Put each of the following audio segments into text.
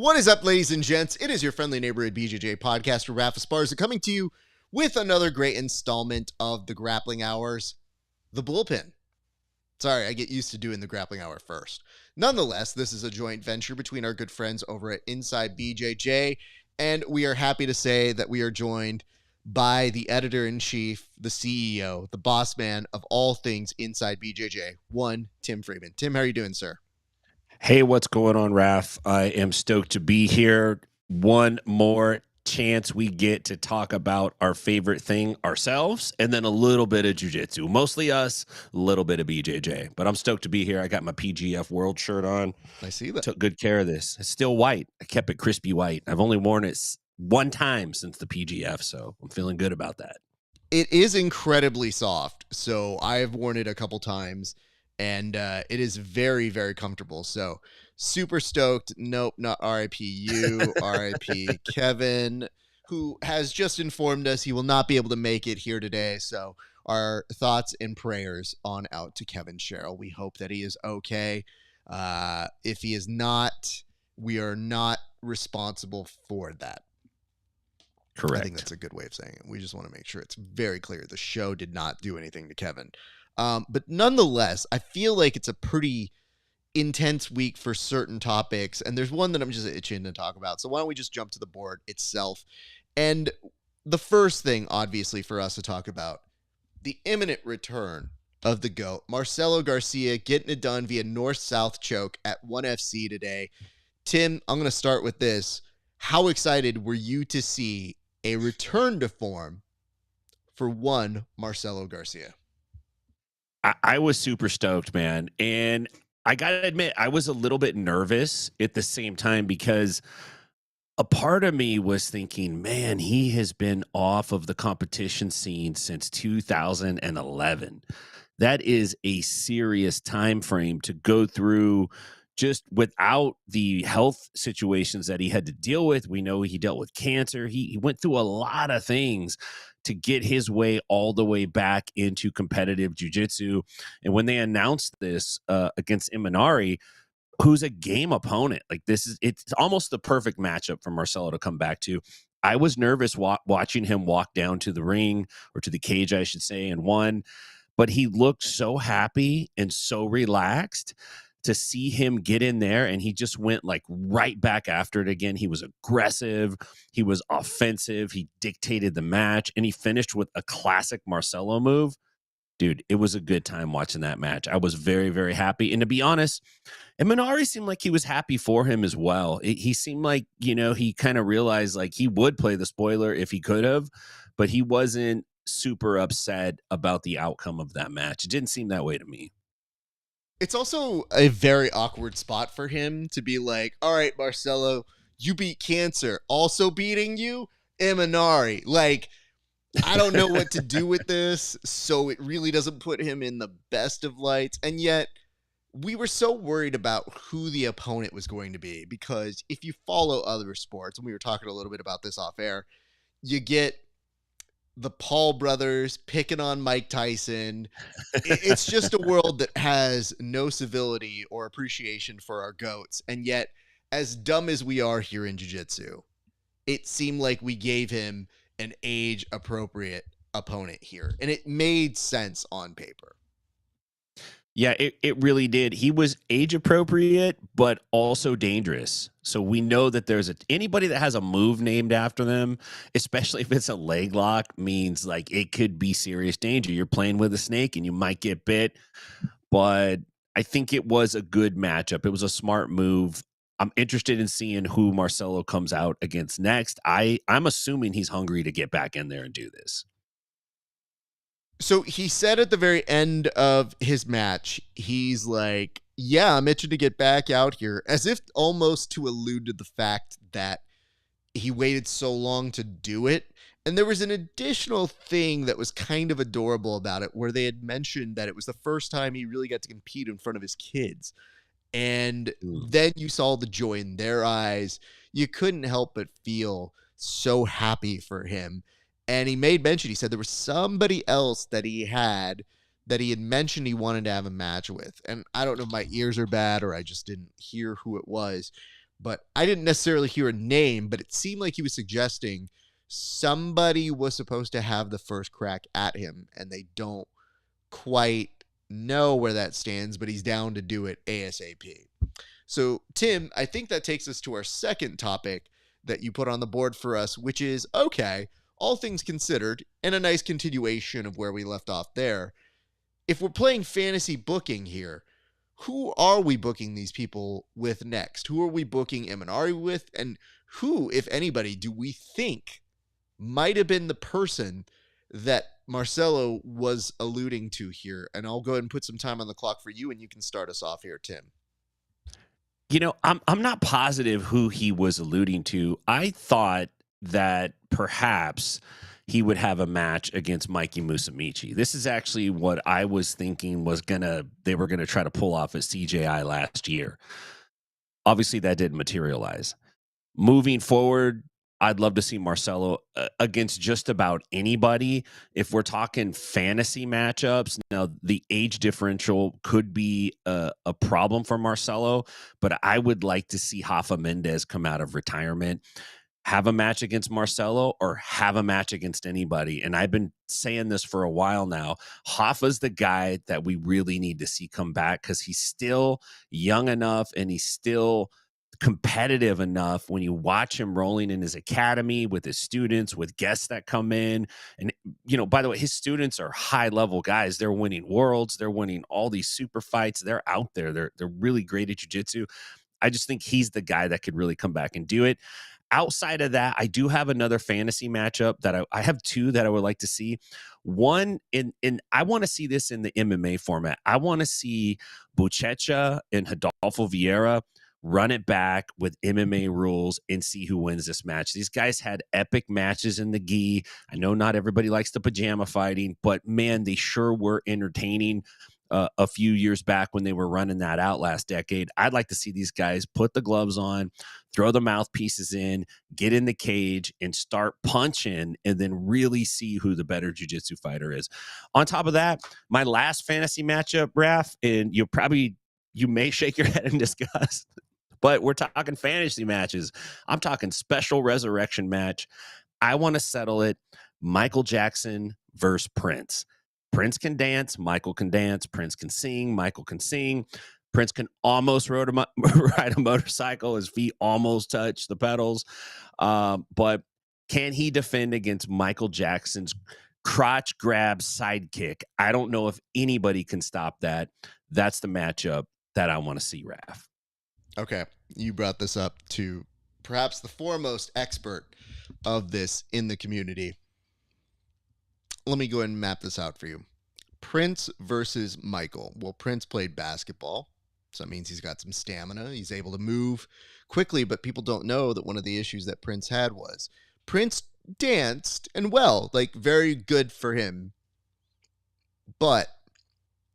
What is up, ladies and gents? It is your friendly neighborhood BJJ podcaster, RAF ESPARZA, coming to you with another great installment of the Grappling Hours, the Bullpen. Sorry, I get used to doing the Grappling Hour first. Nonetheless, this is a joint venture between our good friends over at Inside BJJ, and we are happy to say that we are joined by the editor-in-chief, the CEO, the boss man of all things Inside BJJ, Tim Freeman. Tim, how are you doing, sir? Hey, what's going on, Raf? I am stoked to be here. One more chance we get to talk about our favorite thing ourselves, and then a little bit of jiu-jitsu. Mostly us, a little bit of BJJ. But I'm stoked to be here. I got my PGF World shirt on. I see that. Took good care of this. It's still white. I kept it crispy white. I've only worn it one time since the PGF, so I'm feeling good about that. It is incredibly soft, so I've worn it a couple times. And it is very, very comfortable. So super stoked. Nope, not RIP you, RIP Kevin, who has just informed us he will not be able to make it here today. So our thoughts and prayers on out to KEVIN SHERRILL. We hope that he is okay. If he is not, we are not responsible for that. Correct. I think that's a good way of saying it. We just want to make sure it's very clear. The show did not do anything to Kevin. But nonetheless, I feel like it's a pretty intense week for certain topics, and there's one that I'm just itching to talk about. So why don't we just jump to the board itself? And the first thing, obviously, for us to talk about, the imminent return of the GOAT, Marcelo Garcia, getting it done via north-south choke at 1FC today. Tim, I'm going to start with this. How excited were you to see a return to form for one Marcelo Garcia? I was super stoked, man. And I got to admit, I was a little bit nervous at the same time because a part of me was thinking, man, he has been off of the competition scene since 2011. That is a serious time frame to go through just without the health situations that he had to deal with. We know he dealt with cancer. He went through a lot of things to get his way all the way back into competitive jiu-jitsu. And when they announced this against Imanari, who's a game opponent, like it's almost the perfect matchup for Marcelo to come back to. I was nervous watching him walk down to the ring, or to the cage, I should say, and won. But he looked so happy and so relaxed to see him get in there, and he just went like right back after it again. He was aggressive. He was offensive. He dictated the match, and he finished with a classic Marcelo move. Dude, it was a good time watching that match. I was very, very happy. And to be honest, Imanari seemed like he was happy for him as well. He seemed like, he kind of realized like he would play the spoiler if he could have, but he wasn't super upset about the outcome of that match. It didn't seem that way to me. It's also a very awkward spot for him to be like, all right, Marcelo, you beat cancer. Also beating you, Imanari. Like, I don't know what to do with this, so it really doesn't put him in the best of lights. And yet, we were so worried about who the opponent was going to be, because if you follow other sports, and we were talking a little bit about this off air, you get the Paul brothers picking on Mike Tyson. It's just a world that has no civility or appreciation for our GOATs. And yet, as dumb as we are here in jiu-jitsu, it seemed like we gave him an age-appropriate opponent here. And it made sense on paper. Yeah, it really did. He was age appropriate, but also dangerous. So we know that there's anybody that has a move named after them, especially if it's a leg lock, means like it could be serious danger. You're playing with a snake and you might get bit. But I think it was a good matchup. It was a smart move. I'm interested in seeing who Marcelo comes out against next. I'm assuming he's hungry to get back in there and do this. So he said at the very end of his match, he's like, yeah, I'm itching to get back out here, as if almost to allude to the fact that he waited so long to do it. And there was an additional thing that was kind of adorable about it, where they had mentioned that it was the first time he really got to compete in front of his kids. And then you saw the joy in their eyes. You couldn't help but feel so happy for him. And he made mention, he said there was somebody else that he had mentioned he wanted to have a match with. And I don't know if my ears are bad or I just didn't hear who it was. but I didn't necessarily hear a name, but it seemed like he was suggesting somebody was supposed to have the first crack at him, and they don't quite know where that stands, but he's down to do it ASAP. So, Tim, I think that takes us to our second topic that you put on the board for us, which is, okay, all things considered, and a nice continuation of where we left off there. If we're playing fantasy booking here, who are we booking these people with next? Who are we booking Eminari with? And who, if anybody, do we think might have been the person that Marcelo was alluding to here? And I'll go ahead and put some time on the clock for you, and you can start us off here, Tim. I'm not positive who he was alluding to. I thought that perhaps he would have a match against Mikey Musumeci. This is actually what I was thinking they were gonna try to pull off at CJI last year. Obviously, that didn't materialize. Moving forward, I'd love to see Marcelo against just about anybody. If we're talking fantasy matchups, now the age differential could be a problem for Marcelo, but I would like to see Rafa Mendez come out of retirement, have a match against Marcelo, or have a match against anybody. And I've been saying this for a while now. Rafa's the guy that we really need to see come back because he's still young enough and he's still competitive enough when you watch him rolling in his academy with his students, with guests that come in. And, by the way, his students are high level guys. They're winning worlds. They're winning all these super fights. They're out there. They're really great at jiu-jitsu. I just think he's the guy that could really come back and do it. Outside of that, I do have another fantasy matchup that I have two that I would like to see. One, I want to see this in the MMA format. I want to see Buchecha and Rodolfo Vieira run it back with MMA rules and see who wins this match. These guys had epic matches in the gi. I know not everybody likes the pajama fighting, but man, they sure were entertaining a few years back when they were running that out last decade. I'd like to see these guys put the gloves on, throw the mouthpieces in, get in the cage, and start punching, and then really see who the better jiu-jitsu fighter is. On top of that, my last fantasy matchup, Raf, and you may shake your head in disgust, but we're talking fantasy matches. I'm talking special resurrection match. I want to settle it. Michael Jackson versus Prince. Prince can dance. Michael can dance. Prince can sing. Michael can sing. Prince can almost ride a motorcycle. His feet almost touch the pedals. But can he defend against Michael Jackson's crotch grab sidekick? I don't know if anybody can stop that. That's the matchup that I want to see, Raf. Okay, you brought this up to perhaps the foremost expert of this in the community. Let me go ahead and map this out for you. Prince versus Michael. Well, Prince played basketball, so that means he's got some stamina. He's able to move quickly, but people don't know that one of the issues that Prince had was Prince danced, and well, like very good for him. But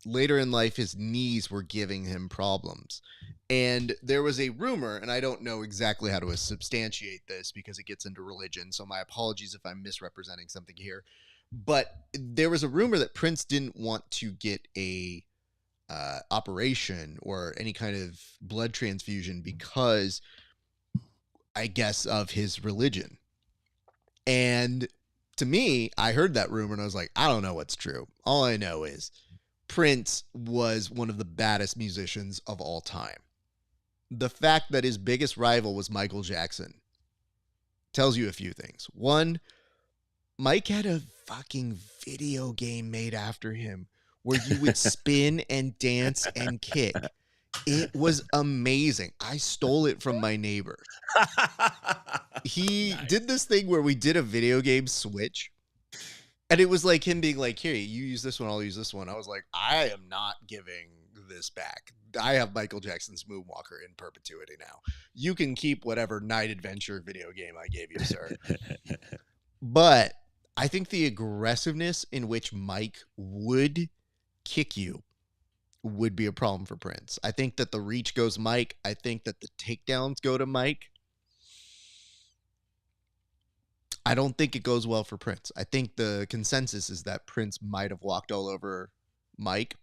later in life, his knees were giving him problems. And there was a rumor, and I don't know exactly how to substantiate this because it gets into religion, so my apologies if I'm misrepresenting something here. But there was a rumor that Prince didn't want to get a operation or any kind of blood transfusion because, I guess, of his religion. And to me, I heard that rumor and I was like, I don't know what's true. All I know is Prince was one of the baddest musicians of all time. The fact that his biggest rival was Michael Jackson tells you a few things. One, Mike had a fucking video game made after him where you would spin and dance and kick. It was amazing. I stole it from my neighbor. He did this thing where we did a video game switch. And it was like him being like, here, you use this one, I'll use this one. I was like, I am not giving this back. I have Michael Jackson's Moonwalker in perpetuity now. You can keep whatever Night Adventure video game I gave you, sir. But I think the aggressiveness in which Mike would kick you would be a problem for Prince. I think that the reach goes Mike. I think that the takedowns go to Mike. I don't think it goes well for Prince. I think the consensus is that Prince might have walked all over Mike.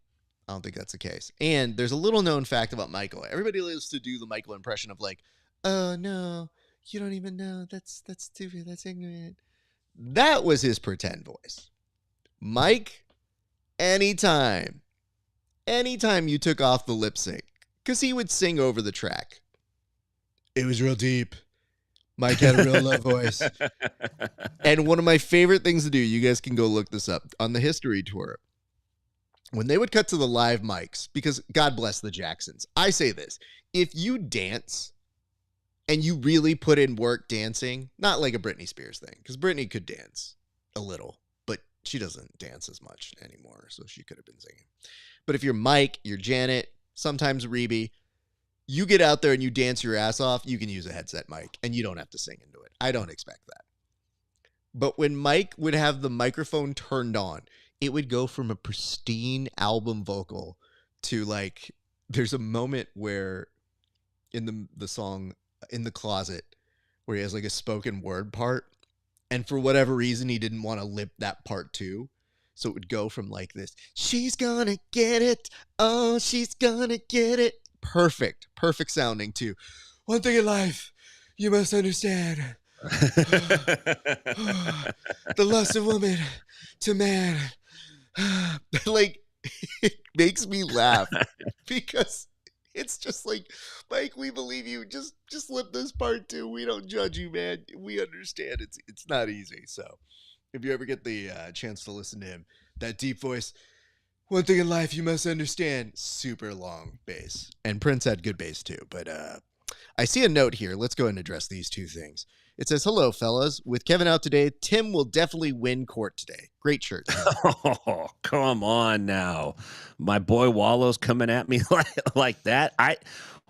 I don't think that's the case. And there's a little known fact about Michael. Everybody loves to do the Michael impression of like, Oh no, you don't even know. That's stupid. That's ignorant. That was his pretend voice. Mike, anytime you took off the lip sync, because he would sing over the track. It was real deep. Mike had a real low voice. And one of my favorite things to do, you guys can go look this up, on the history tour, when they would cut to the live mics, because God bless the Jacksons, I say this, if you dance and you really put in work dancing, not like a Britney Spears thing, because Britney could dance a little, but she doesn't dance as much anymore, so she could have been singing. But if you're Mike, you're Janet, sometimes Reby, you get out there and you dance your ass off, you can use a headset mic, and you don't have to sing into it. I don't expect that. But when Mike would have the microphone turned on, it would go from a pristine album vocal to like, there's a moment where in the song In the Closet where he has like a spoken word part, and for whatever reason he didn't want to lip that part too, so it would go from like this, she's gonna get it, oh she's gonna get it, perfect sounding, to one thing in life you must understand, the lust of woman to man. Like, it makes me laugh because it's just like, Mike, we believe you. Just lip this part too. We don't judge you, man. We understand it's not easy. So if you ever get the chance to listen to him, that deep voice, one thing in life you must understand, super long bass. And Prince had good bass too. But I see a note here. Let's go and address these two things. It says, hello, fellas. With Kevin out today, Tim will definitely win court today. Great shirt. Oh, come on now. My boy Wallow's coming at me like that.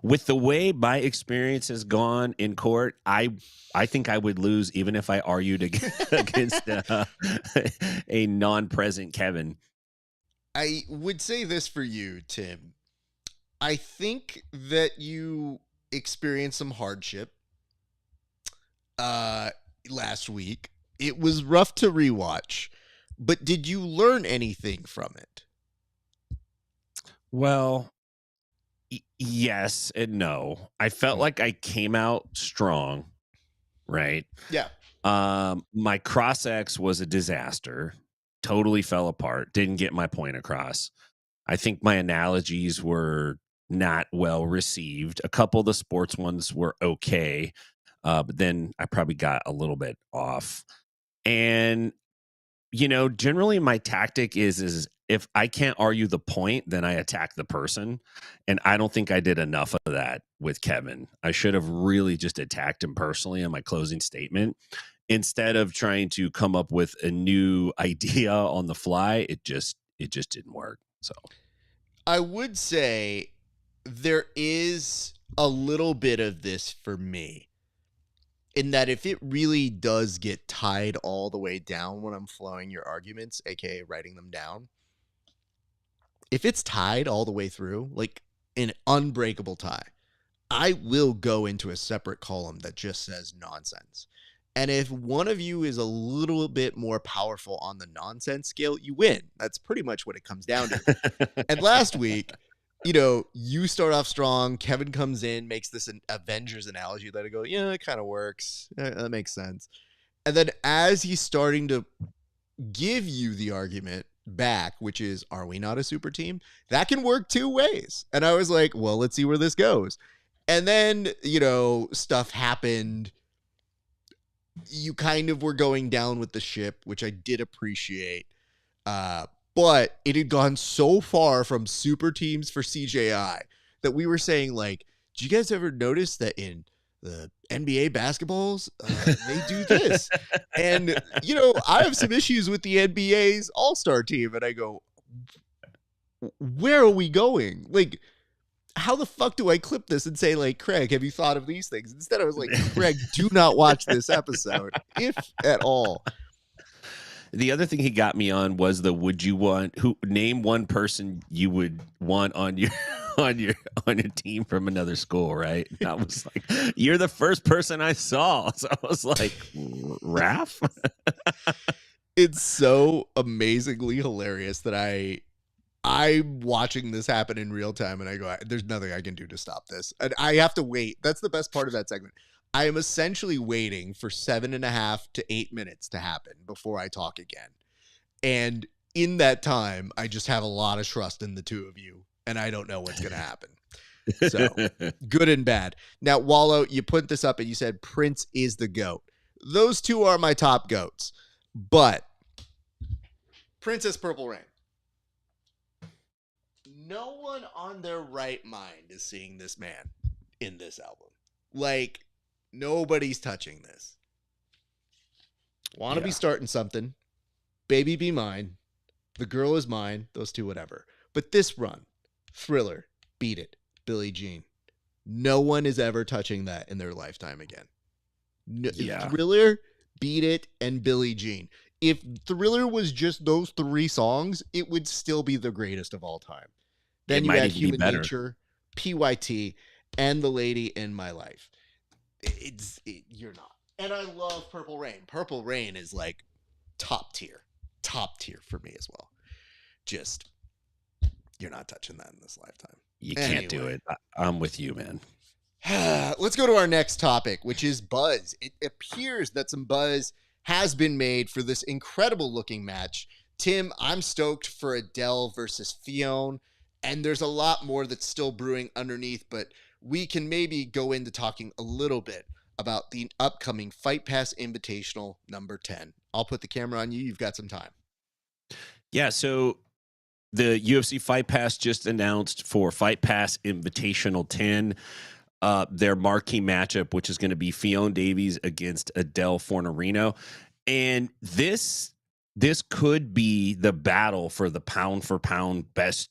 With the way my experience has gone in court, I think I would lose even if I argued against a non-present Kevin. I would say this for you, Tim. I think that you experienced some hardship last week. It was rough to rewatch, but did you learn anything from it? Well, yes and no. I felt like I came out strong, right? Yeah. My cross X was a disaster. Totally fell apart. Didn't get my point across. I think my analogies were not well received. A couple of the sports ones were okay. But then I probably got a little bit off. And, generally my tactic is if I can't argue the point, then I attack the person. And I don't think I did enough of that with Kevin. I should have really just attacked him personally in my closing statement instead of trying to come up with a new idea on the fly. It just didn't work. So I would say there is a little bit of this for me, in that if it really does get tied all the way down when I'm flowing your arguments, aka writing them down, if it's tied all the way through, like an unbreakable tie, I will go into a separate column that just says nonsense. And if one of you is a little bit more powerful on the nonsense scale, you win. That's pretty much what it comes down to. And last week, you start off strong. Kevin comes in, makes this an Avengers analogy that I go, yeah, it kind of works. That makes sense. And then as he's starting to give you the argument back, which is, are we not a super team? That can work two ways. And I was like, well, let's see where this goes. And then, stuff happened. You kind of were going down with the ship, which I did appreciate. But it had gone so far from super teams for CJI that we were saying, like, did you guys ever notice that in the NBA basketballs, they do this? And, I have some issues with the NBA's all-star team. And I go, where are we going? Like, how the fuck do I clip this and say, like, Craig, have you thought of these things? Instead, I was like, Craig, do not watch this episode, if at all. The other thing he got me on was name one person you would want on your on your team from another school, right? And I was like, you're the first person I saw. So I was like, RAF? It's so amazingly hilarious that I I'm watching this happen in real time, and I go, there's nothing I can do to stop this. And I have to wait. That's the best part of that segment. I am essentially waiting for 7.5 to 8 minutes to happen before I talk again. And in that time, I just have a lot of trust in the two of you, and I don't know what's going to happen. So, good and bad. Now, Wallow, you put this up and you said Prince is the GOAT. Those two are my top GOATs. But Princess Purple Rain. No one on their right mind is seeing this man in this album. Like, nobody's touching this. Wanna be starting something. Baby Be Mine. The Girl Is Mine. Those two, whatever. But this run, Thriller, Beat It, Billie Jean. No one is ever touching that in their lifetime again. Thriller, Beat It, and Billie Jean. If Thriller was just those three songs, it would still be the greatest of all time. Then you had Human Nature, PYT, and The Lady in My Life. You're not. And I love Purple Rain. Purple Rain is like top tier for me as well. Just, you're not touching that in this lifetime. You can't do it. I'm with you, man. Let's go to our next topic, which is buzz. It appears that some buzz has been made for this incredible looking match. Tim, I'm stoked for Adele versus Fionn, and there's a lot more that's still brewing underneath, but we can maybe go into talking a little bit about the upcoming Fight Pass Invitational number 10. I'll put the camera on you. You've got some time. Yeah, so the UFC Fight Pass just announced for Fight Pass Invitational 10, their marquee matchup, which is going to be Fionn Davies against Adele Fornarino. And this could be the battle for the pound for pound best,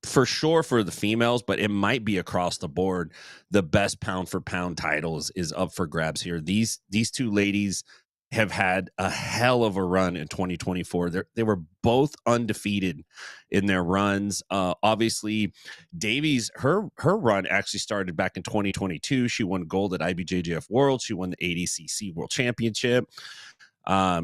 for sure, for the females, but it might be across the board. The best pound for pound titles is up for grabs here. These two ladies have had a hell of a run in 2024. They were both undefeated in their runs. Obviously, Davies, her run actually started back in 2022. She won gold at IBJJF World. She won the ADCC World Championship.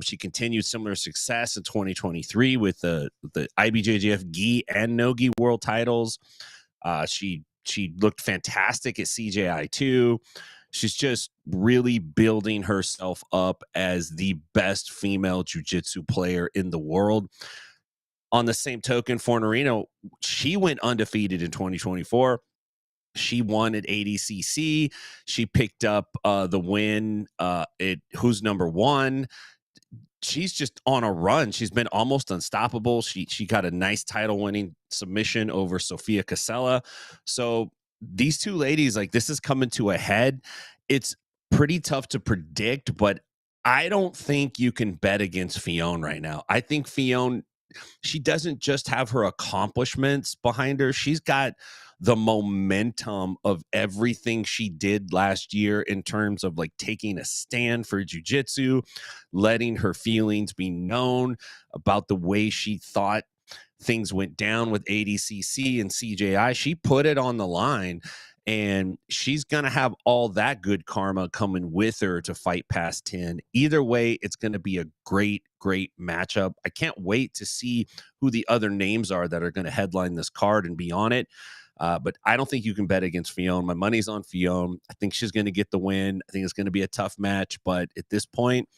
She continued similar success in 2023 with the IBJJF gi and no gi world titles. She looked fantastic at CJI too. She's just really building herself up as the best female jiu-jitsu player in the world. On the same token, Fornarino, she went undefeated in 2024. She won at ADCC. She picked up the win at Who's Number One. She's just on a run. She's been almost unstoppable. She got a nice title-winning submission over Sofia Casella. So these two ladies, like, this is coming to a head. It's pretty tough to predict, but I don't think you can bet against Fionn right now. I think Fionn, she doesn't just have her accomplishments behind her. She's got the momentum of everything she did last year in terms of like taking a stand for jiu-jitsu, letting her feelings be known about the way she thought things went down with ADCC and CJI. She put it on the line, and she's going to have all that good karma coming with her to Fight Past 10. Either way, it's going to be a great, great matchup. I can't wait to see who the other names are that are going to headline this card and be on it. But I don't think you can bet against Fionn. My money's on Fionn. I think she's going to get the win. I think it's going to be a tough match, but at this point,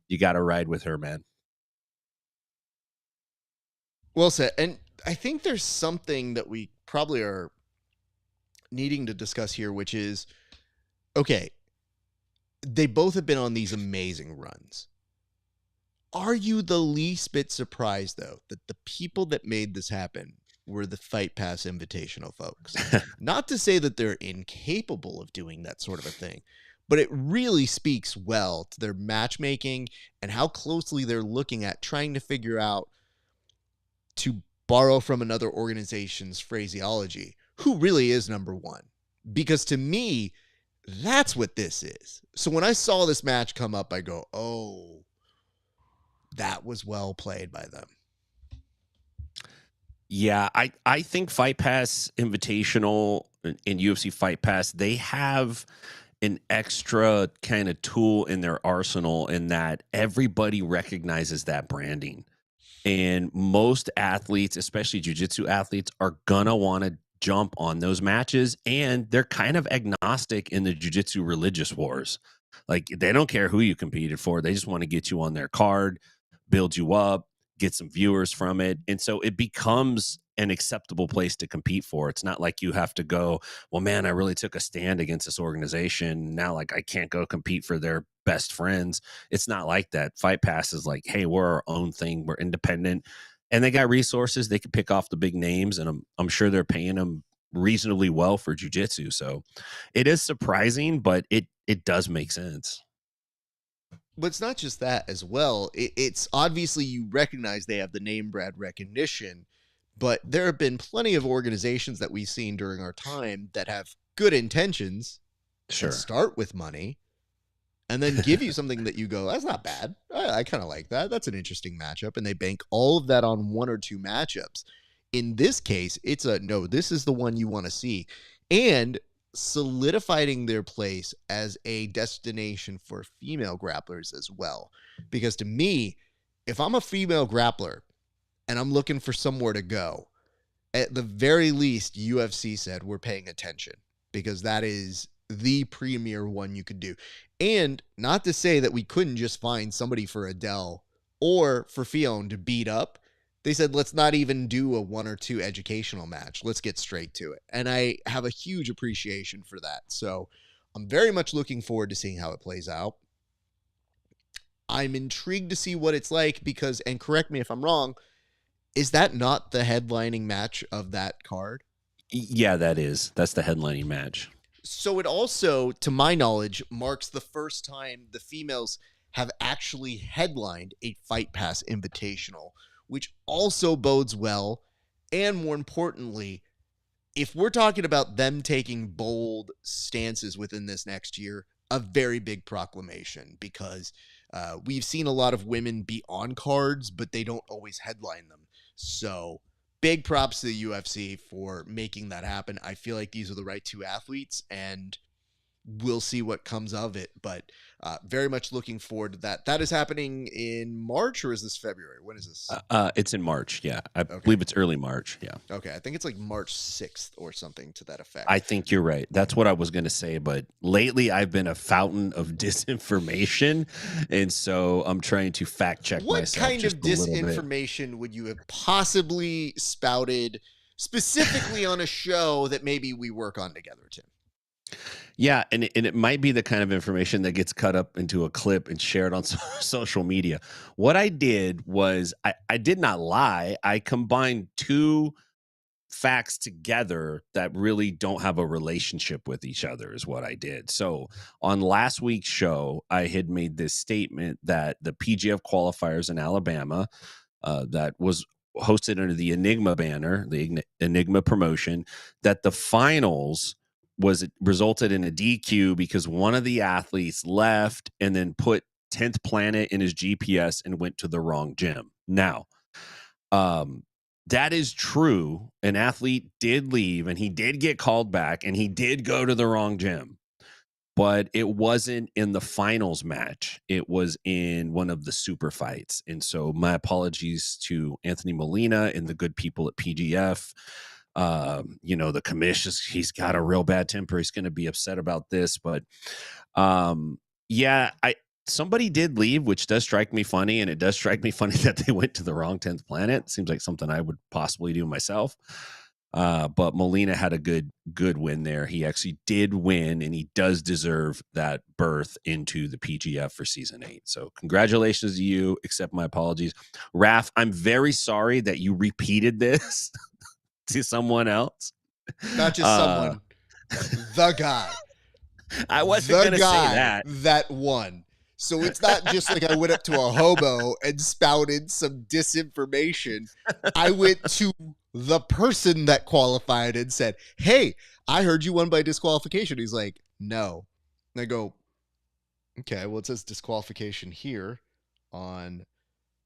you got to ride with her, man. Well said. And I think there's something that we probably are needing to discuss here, which is, okay, they both have been on these amazing runs. Are you the least bit surprised, though, that the people that made this happen were the Fight Pass Invitational folks? Not to say that they're incapable of doing that sort of a thing, but it really speaks well to their matchmaking and how closely they're looking at trying to figure out, to borrow from another organization's phraseology, who really is number one. Because to me, that's what this is. So when I saw this match come up, I go, oh, that was well played by them. Yeah, I think Fight Pass Invitational and UFC Fight Pass, they have an extra kind of tool in their arsenal in that everybody recognizes that branding. And most athletes, especially jiu-jitsu athletes, are gonna want to jump on those matches, and they're kind of agnostic in the jiu-jitsu religious wars. Like, they don't care who you competed for. They just want to get you on their card, build you up, get some viewers from it. And so it becomes an acceptable place to compete for. It's not like you have to go, well, man, I really took a stand against this organization. Now, like, I can't go compete for their best friends. It's not like that. Fight Pass is like, hey, we're our own thing. We're independent. And they got resources. They can pick off the big names, and I'm sure they're paying them reasonably well for jujitsu. So it is surprising, but it does make sense. But it's not just that as well. It's obviously you recognize they have the name brand recognition, but there have been plenty of organizations that we've seen during our time that have good intentions Sure. and start with money and then give you something that you go, that's not bad. I kind of like that. That's an interesting matchup. And they bank all of that on one or two matchups. In this case, it's a no, this is the one you want to see. And solidifying their place as a destination for female grapplers as well. Because to me, if I'm a female grappler and I'm looking for somewhere to go, at the very least, UFC said we're paying attention because that is the premier one you could do. And not to say that we couldn't just find somebody for Adele or for Fionn to beat up. They said, let's not even do a 1 or 2 educational match. Let's get straight to it. And I have a huge appreciation for that. So I'm very much looking forward to seeing how it plays out. I'm intrigued to see what it's like because, and correct me if I'm wrong, is that not the headlining match of that card? Yeah, that's the headlining match. So it also, to my knowledge, marks the first time the females have actually headlined a Fight Pass Invitational, which also bodes well. And more importantly, if we're talking about them taking bold stances within this next year, a very big proclamation because we've seen a lot of women be on cards, but they don't always headline them. So big props to the UFC for making that happen. I feel like these are the right two athletes, and we'll see what comes of it. But very much looking forward to that. That is happening in March, or is this February? When is this? It's in March. Yeah, I believe it's early March. Yeah. Okay, I think it's like March 6th or something to that effect. I think you're right. That's what I was going to say. But lately, I've been a fountain of disinformation, and so I'm trying to fact check myself. What kind of disinformation would you have possibly spouted specifically on a show that maybe we work on together, Tim? Yeah, and it might be the kind of information that gets cut up into a clip and shared on social media. What I did was I did not lie. I combined two facts together that really don't have a relationship with each other is what I did. So on last week's show, I had made this statement that the PGF qualifiers in Alabama that was hosted under the Enigma banner, the Enigma promotion, that the finals resulted in a DQ because one of the athletes left and then put 10th Planet in his GPS and went to the wrong gym. Now, that is true. An athlete did leave and he did get called back and he did go to the wrong gym, but it wasn't in the finals match. It was in one of the super fights. And so my apologies to Anthony Molina and the good people at PGF. The commission, he's got a real bad temper. He's going to be upset about this, but somebody did leave, which does strike me funny. And it does strike me funny that they went to the wrong 10th Planet. Seems like something I would possibly do myself. But Molina had a good win there. He actually did win, and he does deserve that berth into the PGF for season 8. So congratulations to you. Accept my apologies. Raf, I'm very sorry that you repeated this to someone else. Not just someone. The guy. I wasn't going to say that. That won. So it's not just like I went up to a hobo and spouted some disinformation. I went to the person that qualified and said, hey, I heard you won by disqualification. He's like, no. And I go, okay, well, it says disqualification here on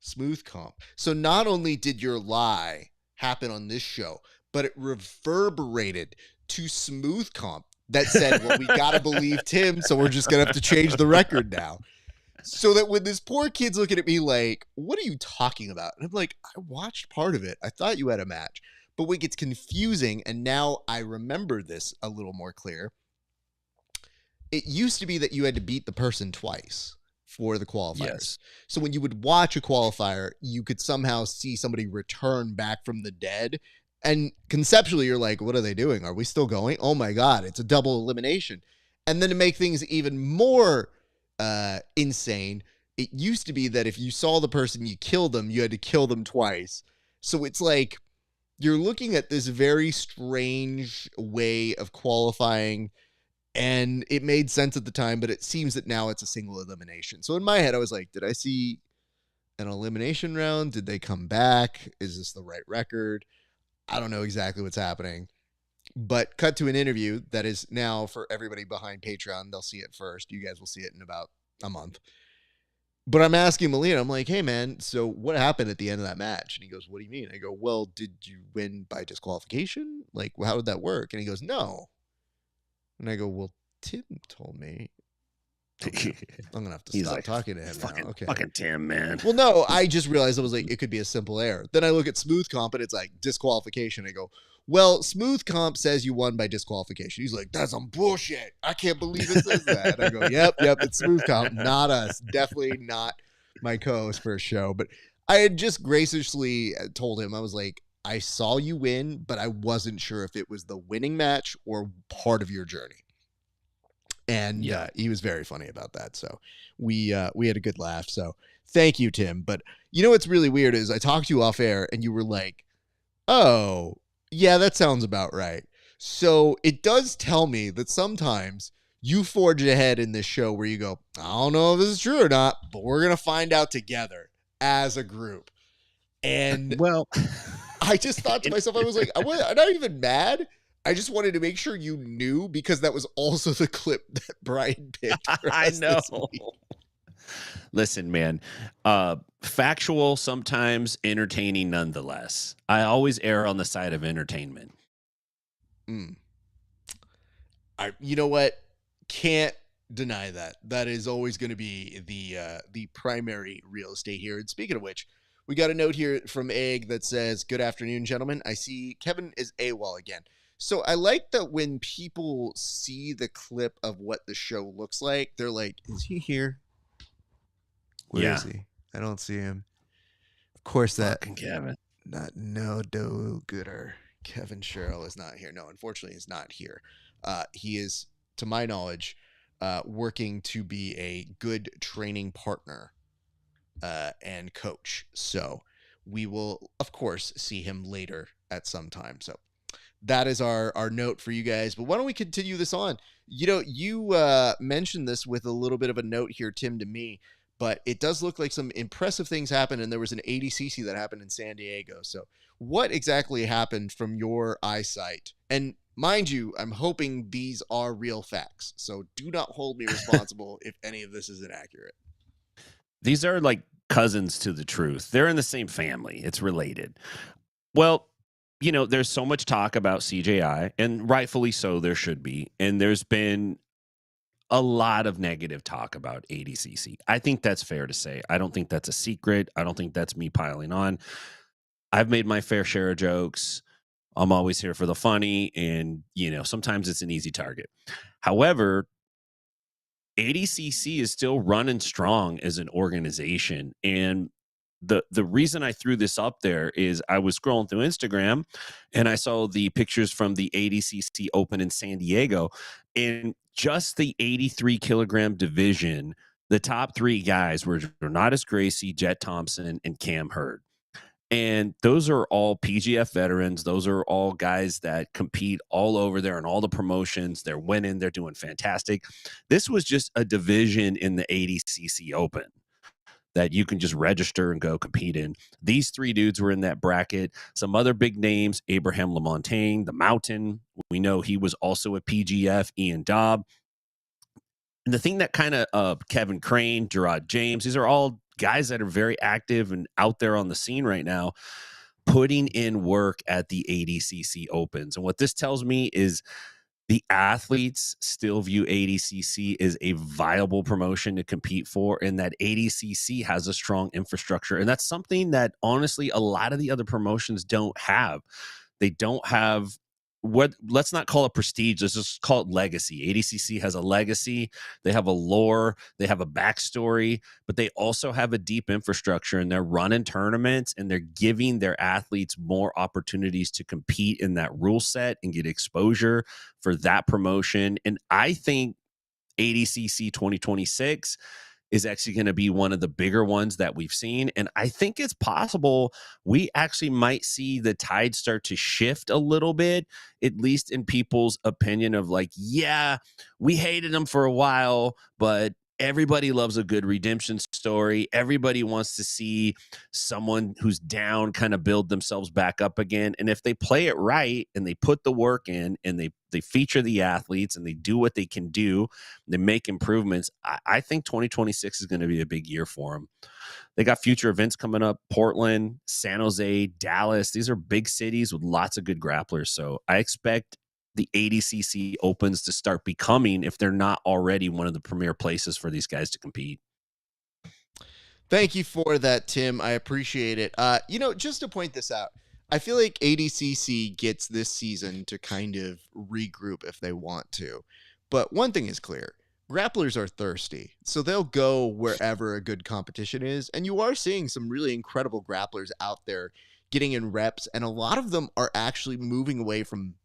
Smooth Comp. So not only did your lie happen on this show, but it reverberated to Smooth Comp that said, well, we got to believe Tim, so we're just going to have to change the record now. So that when this poor kid's looking at me like, what are you talking about? And I'm like, I watched part of it. I thought you had a match. But what gets confusing, and now I remember this a little more clear, it used to be that you had to beat the person twice for the qualifiers. Yes. So when you would watch a qualifier, you could somehow see somebody return back from the dead. And conceptually, you're like, what are they doing? Are we still going? Oh my God, it's a double elimination. And then to make things even more insane, it used to be that if you saw the person, you killed them, you had to kill them twice. So it's like you're looking at this very strange way of qualifying, and it made sense at the time, but it seems that now it's a single elimination. So in my head, I was like, did I see an elimination round? Did they come back? Is this the right record? I don't know exactly what's happening. But cut to an interview that is now for everybody behind Patreon. They'll see it first. You guys will see it in about a month. But I'm asking Molina, I'm like, hey, man, so what happened at the end of that match? And he goes, what do you mean? I go, well, did you win by disqualification? Like, how did that work? And he goes, no. And I go, well, Tim told me. I'm gonna have to stop talking to him now. Okay. Fucking Tim, man. Well, no, I just realized I was like, it could be a simple error. Then I look at Smooth Comp and it's like disqualification. I go, well, Smooth Comp says you won by disqualification. He's like, that's some bullshit. I can't believe it says that. And I go, yep, it's Smooth Comp, not us. Definitely not my co-host for a show. But I had just graciously told him, I was like, I saw you win, but I wasn't sure if it was the winning match or part of your journey. And he was very funny about that. So we had a good laugh. So thank you, Tim. But you know what's really weird is I talked to you off air and you were like, oh, yeah, that sounds about right. So it does tell me that sometimes you forge ahead in this show where you go, I don't know if this is true or not, but we're going to find out together as a group. And well, I just thought to myself, I was like, I'm not even mad. I just wanted to make sure you knew, because that was also the clip that Brian picked for I us know. this week. Listen, man, factual, sometimes entertaining nonetheless. I always err on the side of entertainment. You know what? Can't deny that. That is always going to be the primary real estate here. And speaking of which, we got a note here from Egg that says, good afternoon, gentlemen. I see Kevin is AWOL again. So I like that when people see the clip of what the show looks like, they're like, is he here? Where is he? I don't see him. Of course, that Kevin. No do-gooder. Kevin Sherrill is not here. No, unfortunately, he's not here. He is, to my knowledge, working to be a good training partner and coach. So we will, of course, see him later at some time. So that is our note for you guys. But why don't we continue this on? You know, you mentioned this with a little bit of a note here, Tim, to me, but it does look like some impressive things happened, and there was an ADCC that happened in San Diego. So what exactly happened from your eyesight? And mind you, I'm hoping these are real facts, so do not hold me responsible if any of this is inaccurate. These are like cousins to the truth. They're in the same family. It's related. Well, you know, there's so much talk about CJI, and rightfully so, there should be. And there's been a lot of negative talk about ADCC. I think that's fair to say. I don't think that's a secret. I don't think that's me piling on. I've made my fair share of jokes. I'm always here for the funny, and, you know, sometimes it's an easy target. However, ADCC is still running strong as an organization, and the reason I threw this up there is I was scrolling through Instagram and I saw the pictures from the ADCC Open in San Diego, and just the 83 kilogram division, the top three guys were Donatus Gracie, Jet Thompson, and Cam Hurd. And those are all PGF veterans. Those are all guys that compete all over there in all the promotions. They're winning. They're doing fantastic. This was just a division in the ADCC Open that you can just register and go compete in. These three dudes were in that bracket. Some other big names, Abraham LaMontagne, the Mountain. We know he was also a PGF, Ian Dobb. And the thing that kind of Kevin Crane, Gerard James, these are all guys that are very active and out there on the scene right now, putting in work at the ADCC Opens. And what this tells me is the athletes still view ADCC as a viable promotion to compete for, and that ADCC has a strong infrastructure. And that's something that honestly a lot of the other promotions don't have. They don't have what, let's not call it prestige, let's just call it legacy. ADCC has a legacy, they have a lore, they have a backstory, but they also have a deep infrastructure, and they're running tournaments and they're giving their athletes more opportunities to compete in that rule set and get exposure for that promotion. And I think ADCC 2026 is actually going to be one of the bigger ones that we've seen. And I think it's possible we actually might see the tide start to shift a little bit, at least in people's opinion of like, yeah, we hated them for a while, but everybody loves a good redemption story. Everybody wants to see someone who's down kind of build themselves back up again. And if they play it right and they put the work in and they feature the athletes and they do what they can do, they make improvements, I think 2026 is going to be a big year for them. They got future events coming up: Portland, San Jose, Dallas. These are big cities with lots of good grapplers. So I expect the ADCC Opens to start becoming, if they're not already, one of the premier places for these guys to compete. Thank you for that, Tim. I appreciate it. Just to point this out, I feel like ADCC gets this season to kind of regroup if they want to. But one thing is clear: grapplers are thirsty, so they'll go wherever a good competition is. And you are seeing some really incredible grapplers out there getting in reps, and a lot of them are actually moving away from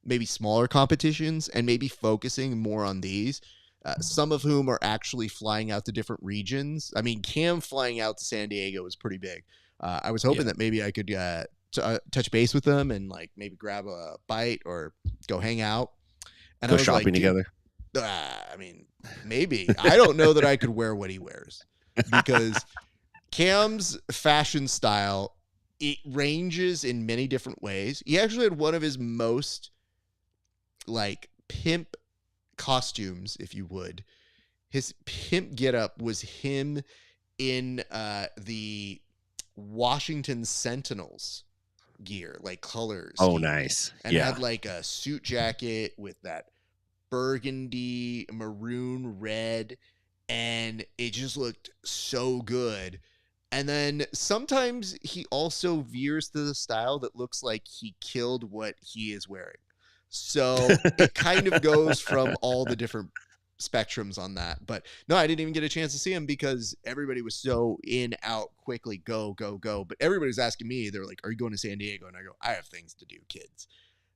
maybe smaller competitions and maybe focusing more on these. Some of whom are actually flying out to different regions. I mean, Cam flying out to San Diego was pretty big. I was hoping that maybe I could touch base with them and like maybe grab a bite or go hang out. And go shopping together. I mean, maybe. I don't know that I could wear what he wears, because Cam's fashion style, it ranges in many different ways. He actually had one of his most like pimp costumes, if you would. His pimp getup was him in the Washington Sentinels gear, like colors. Oh, nice. And had like a suit jacket with that burgundy, maroon, red, and it just looked so good. And then sometimes he also veers to the style that looks like he killed what he is wearing. So it kind of goes from all the different spectrums on that. But no, I didn't even get a chance to see him because everybody was so in, out, quickly, go, go, go. But everybody's asking me, they're like, are you going to San Diego? And I go, I have things to do, kids.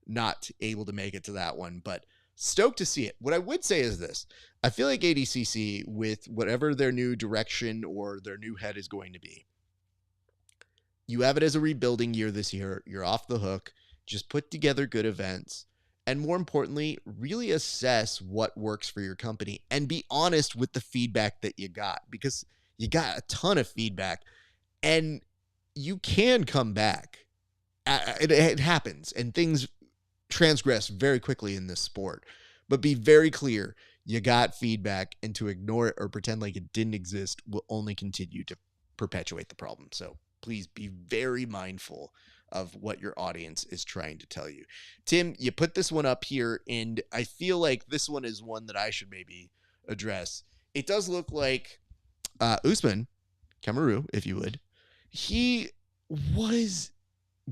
Not able to make it to that one, but stoked to see it. What I would say is this: I feel like ADCC, with whatever their new direction or their new head is going to be, you have it as a rebuilding year this year. You're off the hook. Just put together good events. And more importantly, really assess what works for your company and be honest with the feedback that you got, because you got a ton of feedback and you can come back. It happens and things transgress very quickly in this sport, but be very clear. You got feedback, and to ignore it or pretend like it didn't exist will only continue to perpetuate the problem. So please be very mindful of what your audience is trying to tell you. Tim, you put this one up here, and I feel like this one is one that I should maybe address. It does look like Usman Kamaru, if you would, he was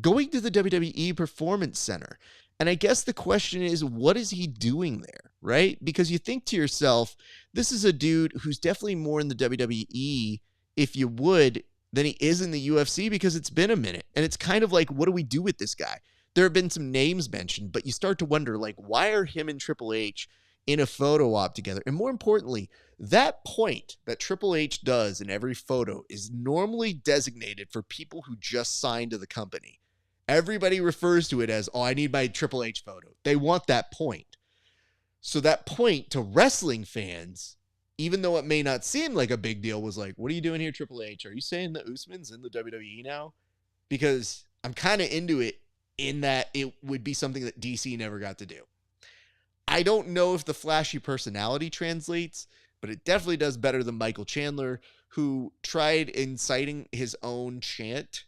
going to the WWE Performance Center. And I guess the question is, what is he doing there, right? Because you think to yourself, this is a dude who's definitely more in the WWE, if you would, than he is in the UFC, because it's been a minute. And it's kind of like, what do we do with this guy? There have been some names mentioned, but you start to wonder, like, why are him and Triple H in a photo op together? And more importantly, that point that Triple H does in every photo is normally designated for people who just signed to the company. Everybody refers to it as, oh, I need my Triple H photo. They want that point. So that point to wrestling fans, even though it may not seem like a big deal, was like, what are you doing here, Triple H? Are you saying that Usman's in the WWE now? Because I'm kind of into it, in that it would be something that DC never got to do. I don't know if the flashy personality translates, but it definitely does better than Michael Chandler, who tried inciting his own chant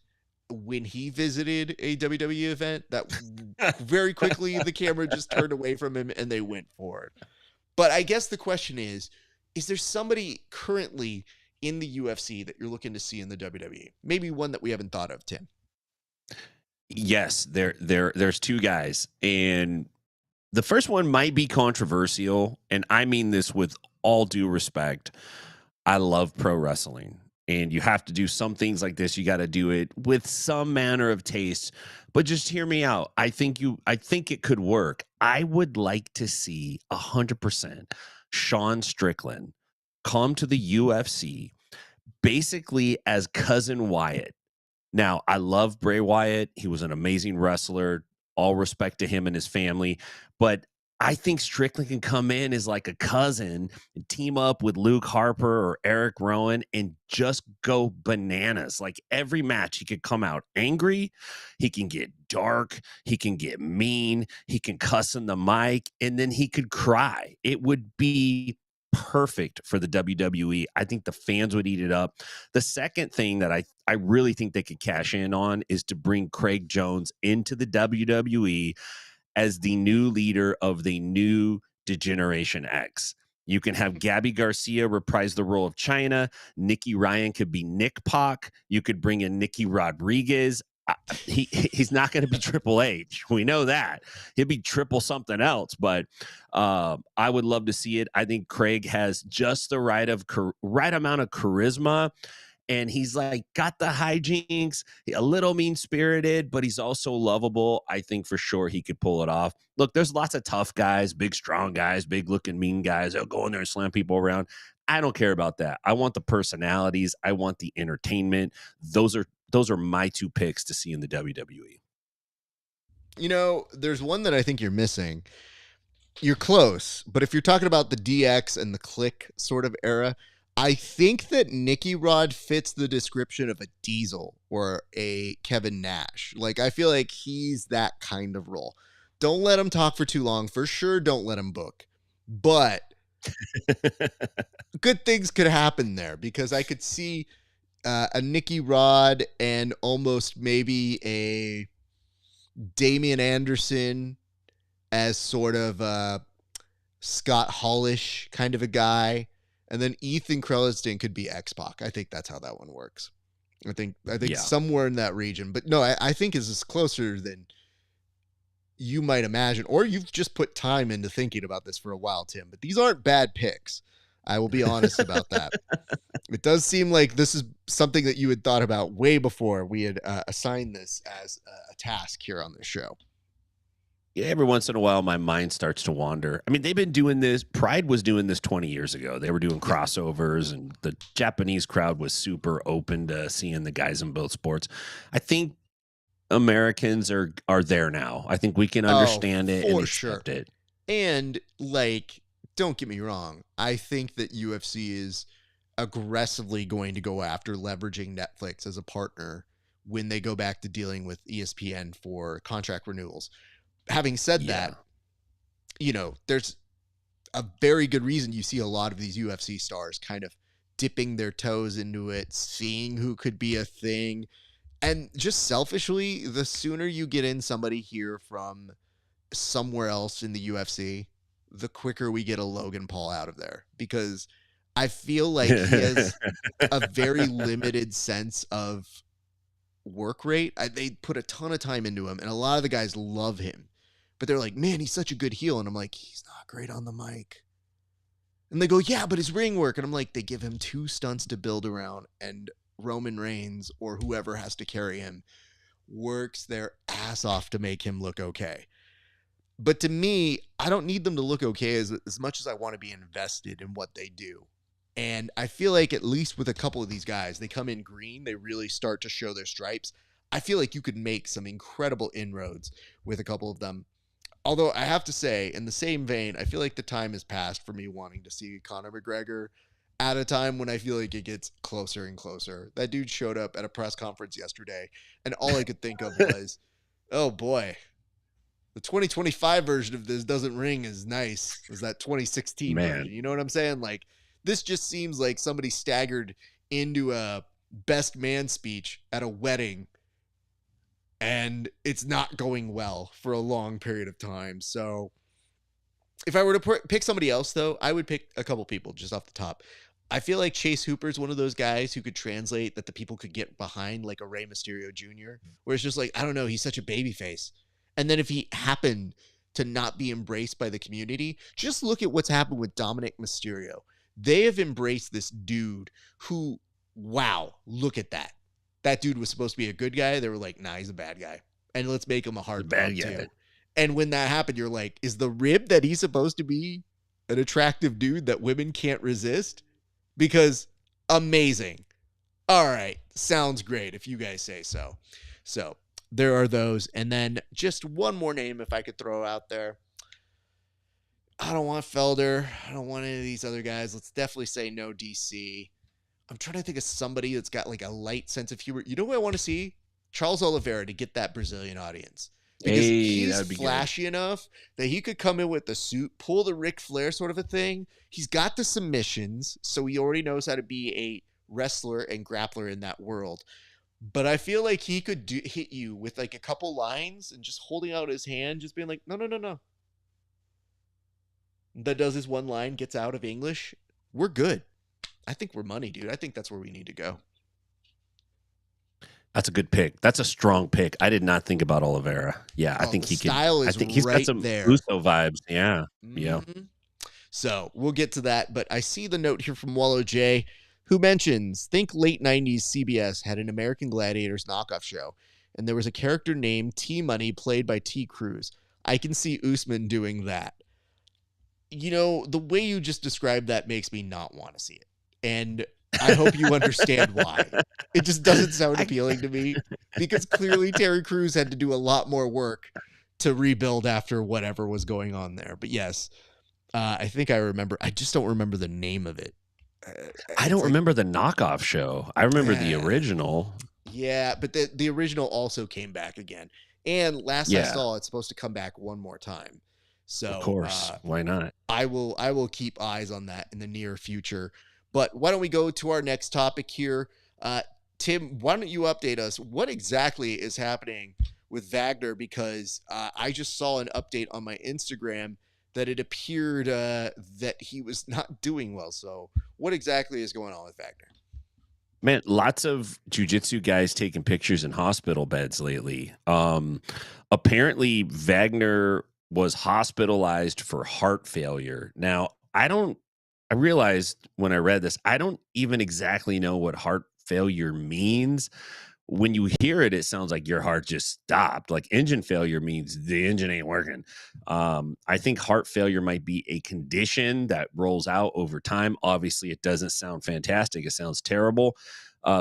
when he visited a WWE event, that very quickly the camera just turned away from him and they went forward. But I guess the question is there somebody currently in the UFC that you're looking to see in the WWE? Maybe one that we haven't thought of, Tim. Yes, there's two guys, and the first one might be controversial, and I mean this with all due respect. I love pro wrestling, and you have to do some things like this. You got to do it with some manner of taste, but just hear me out. I think it could work. I would like to see 100% Sean Strickland come to the UFC basically as Cousin Wyatt. Now, I love Bray Wyatt. He was an amazing wrestler. All respect to him and his family. But I think Strickland can come in as like a cousin and team up with Luke Harper or Eric Rowan and just go bananas. Like every match, he could come out angry. He can get dark. He can get mean. He can cuss in the mic. And then he could cry. It would be perfect for the WWE. I think the fans would eat it up. The second thing that I really think they could cash in on is to bring Craig Jones into the WWE as the new leader of the new Degeneration X. You can have Gabby Garcia reprise the role of China. Nikki Ryan could be Nick Pac. You could bring in Nikki Rodriguez. He's not going to be Triple H. We know that. He'll be triple something else, but I would love to see it. I think Craig has just the right amount of charisma, and he's like got the hijinks, a little mean-spirited, but he's also lovable. I think for sure he could pull it off. Look, there's lots of tough guys, big, strong guys, big-looking, mean guys. They'll go in there and slam people around. I don't care about that. I want the personalities. I want the entertainment. Those are my two picks to see in the WWE. You know, there's one that I think you're missing. You're close, but if you're talking about the DX and the Click sort of era, I think that Nicky Rod fits the description of a Diesel or a Kevin Nash. Like, I feel like he's that kind of role. Don't let him talk for too long. For sure, don't let him book. But good things could happen there because I could see a Nicky Rod and almost maybe a Damian Anderson as sort of a Scott Hallish kind of a guy. And then Ethan Krelliston could be X-Pac. I think that's how that one works. I think somewhere in that region. But no, I think is closer than you might imagine. Or you've just put time into thinking about this for a while, Tim. But these aren't bad picks. I will be honest about that. It does seem like this is something that you had thought about way before we had assigned this as a task here on the show. Yeah, every once in a while, my mind starts to wander. I mean, they've been doing this. Pride was doing this 20 years ago. They were doing crossovers, and the Japanese crowd was super open to seeing the guys in both sports. I think Americans are there now. I think we can understand it and accept it. And, like, don't get me wrong. I think that UFC is aggressively going to go after leveraging Netflix as a partner when they go back to dealing with ESPN for contract renewals. Having said that, you know, there's a very good reason you see a lot of these UFC stars kind of dipping their toes into it, seeing who could be a thing. And just selfishly, the sooner you get in somebody here from somewhere else in the UFC, the quicker we get a Logan Paul out of there. Because I feel like he has a very limited sense of work rate. They put a ton of time into him, and a lot of the guys love him. But they're like, man, he's such a good heel. And I'm like, he's not great on the mic. And they go, yeah, but his ring work. And I'm like, they give him 2 stunts to build around. And Roman Reigns or whoever has to carry him works their ass off to make him look okay. But to me, I don't need them to look okay as much as I want to be invested in what they do. And I feel like at least with a couple of these guys, they come in green. They really start to show their stripes. I feel like you could make some incredible inroads with a couple of them. Although I have to say, in the same vein, I feel like the time has passed for me wanting to see Conor McGregor at a time when I feel like it gets closer and closer. That dude showed up at a press conference yesterday, and all I could think of was, oh boy, the 2025 version of this doesn't ring as nice as that 2016 version. You know what I'm saying? Like, this just seems like somebody staggered into a best man speech at a wedding and it's not going well for a long period of time. So if I were to pick somebody else, though, I would pick a couple people just off the top. I feel like Chase Hooper's one of those guys who could translate that the people could get behind, like a Rey Mysterio Jr., where it's just like, I don't know, he's such a baby face. And then if he happened to not be embraced by the community, just look at what's happened with Dominic Mysterio. They have embraced this dude who, wow, look at that. That dude was supposed to be a good guy. They were like, nah, he's a bad guy. And let's make him a hard bad guy too. And when that happened, you're like, is the rib that he's supposed to be an attractive dude that women can't resist? Because amazing. All right. Sounds great if you guys say so. So there are those. And then just one more name, if I could throw out there. I don't want Felder. I don't want any of these other guys. Let's definitely say no DC. I'm trying to think of somebody that's got like a light sense of humor. You know what I want to see? Charles Oliveira to get that Brazilian audience. Because he's flashy enough that he could come in with the suit, pull the Ric Flair sort of a thing. He's got the submissions, so he already knows how to be a wrestler and grappler in that world. But I feel like he could hit you with like a couple lines and just holding out his hand, just being like, no, no, no, no. That does his one line, gets out of English. We're good. I think we're money, dude. I think that's where we need to go. That's a good pick. That's a strong pick. I did not think about Oliveira. Yeah, I think he can. I think he's got some Uso vibes. Yeah, yeah. So we'll get to that. But I see the note here from Wallow J, who mentions, think late 90s CBS had an American Gladiators knockoff show, and there was a character named T-Money played by T. Cruz. I can see Usman doing that. You know, the way you just described that makes me not want to see it. And I hope you understand why. It just doesn't sound appealing to me, because clearly Terry Crews had to do a lot more work to rebuild after whatever was going on there. But yes, I think I remember. I just don't remember the name of it. I don't remember the knockoff show. I remember the original. Yeah, but the original also came back again. And last I saw, it's supposed to come back one more time. So of course, why not? I will keep eyes on that in the near future. But why don't we go to our next topic here? Tim, why don't you update us? What exactly is happening with Wagner? Because I just saw an update on my Instagram that it appeared that he was not doing well. So what exactly is going on with Wagner? Man, lots of jiu-jitsu guys taking pictures in hospital beds lately. Apparently, Wagner was hospitalized for heart failure. Now, I realized when I read this, I don't even exactly know what heart failure means. When you hear it, it sounds like your heart just stopped. Like engine failure means the engine ain't working. I think heart failure might be a condition that rolls out over time. Obviously, it doesn't sound fantastic. It sounds terrible.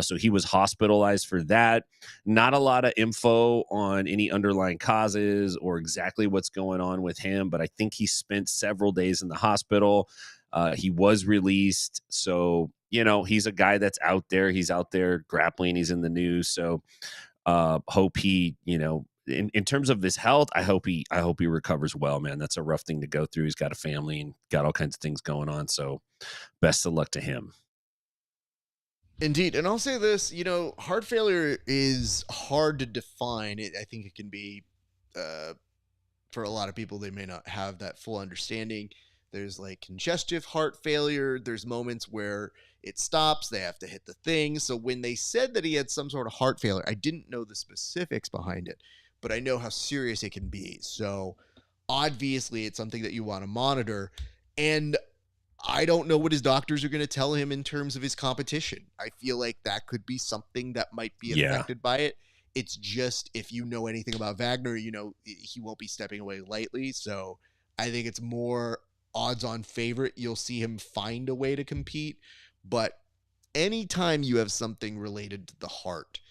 So he was hospitalized for that. Not a lot of info on any underlying causes or exactly what's going on with him, but I think he spent several days in the hospital. He was released. So, you know, he's a guy that's out there. He's out there grappling. He's in the news. So hope he, you know, in terms of his health, I hope he recovers well, man. That's a rough thing to go through. He's got a family and got all kinds of things going on. So best of luck to him. Indeed. And I'll say this, you know, heart failure is hard to define. I think it can be, for a lot of people, they may not have that full understanding. There's like congestive heart failure. There's moments where it stops. They have to hit the thing. So when they said that he had some sort of heart failure, I didn't know the specifics behind it, but I know how serious it can be. So obviously it's something that you want to monitor. And I don't know what his doctors are going to tell him in terms of his competition. I feel like that could be something that might be affected by it. It's just, if you know anything about Wagner, you know he won't be stepping away lightly. So I think it's more odds-on favorite. You'll see him find a way to compete. But anytime you have something related to the heart,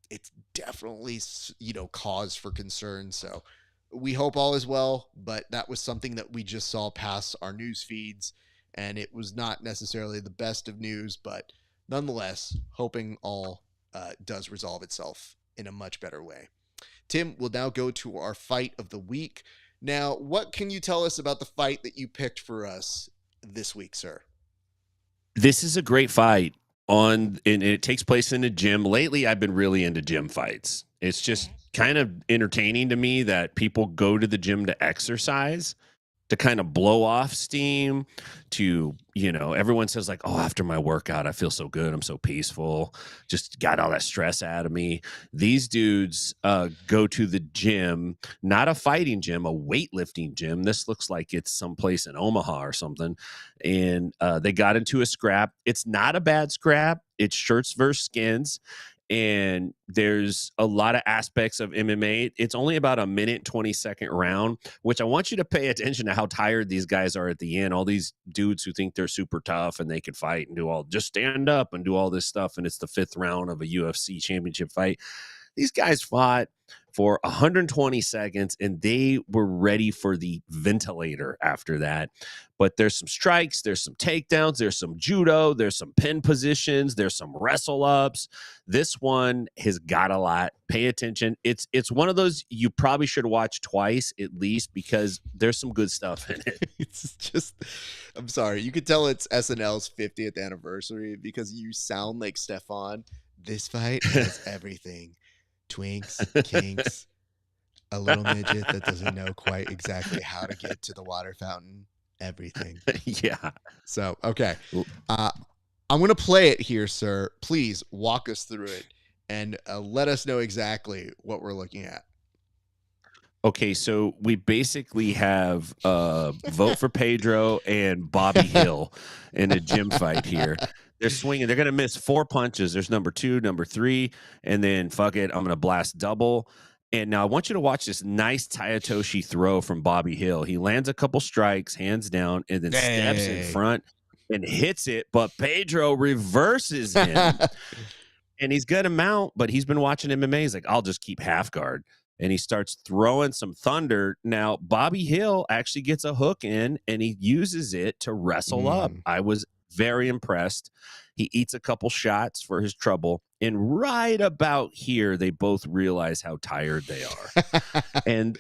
it's definitely, you know, cause for concern. So we hope all is well, but that was something that we just saw pass our news feeds, and it was not necessarily the best of news, but nonetheless, hoping all does resolve itself in a much better way. Tim, we'll now go to our fight of the week. Now, what can you tell us about the fight that you picked for us this week, sir? This is a great fight, and it takes place in a gym. Lately, I've been really into gym fights. It's just kind of entertaining to me that people go to the gym to exercise, to kind of blow off steam, to, everyone says like, oh, after my workout, I feel so good. I'm so peaceful. Just got all that stress out of me. These dudes go to the gym, not a fighting gym, a weightlifting gym. This looks like it's someplace in Omaha or something. And they got into a scrap. It's not a bad scrap. It's shirts versus skins. And there's a lot of aspects of MMA. It's only about a minute, 20-second round, which I want you to pay attention to how tired these guys are at the end. All these dudes who think they're super tough and they can fight and just stand up and do all this stuff. And it's the 5th round of a UFC championship fight. These guys fought for 120 seconds and they were ready for the ventilator after that. But there's some strikes, there's some takedowns, there's some judo, there's some pin positions, there's some wrestle ups. This one has got a lot. Pay attention. It's one of those you probably should watch twice at least because there's some good stuff in it. It's just, I'm sorry. You could tell it's SNL's 50th anniversary because you sound like Stefan. This fight has everything. Twinks, kinks, a little midget that doesn't know quite exactly how to get to the water fountain, everything. Yeah. So, okay. I'm going to play it here, sir. Please walk us through it and let us know exactly what we're looking at. Okay, so we basically have Vote for Pedro and Bobby Hill in a gym fight here. They're swinging. They're going to miss 4 punches. There's number 2, number 3, and then fuck it, I'm going to blast double. And now I want you to watch this nice Tayatoshi throw from Bobby Hill. He lands a couple strikes, hands down, and then steps in front and hits it, but Pedro reverses him. And he's going to mount, but he's been watching MMA. He's like, I'll just keep half guard. And he starts throwing some thunder. Now, Bobby Hill actually gets a hook in, and he uses it to wrestle up. I was very impressed. He eats a couple shots for his trouble. And right about here, they both realize how tired they are. And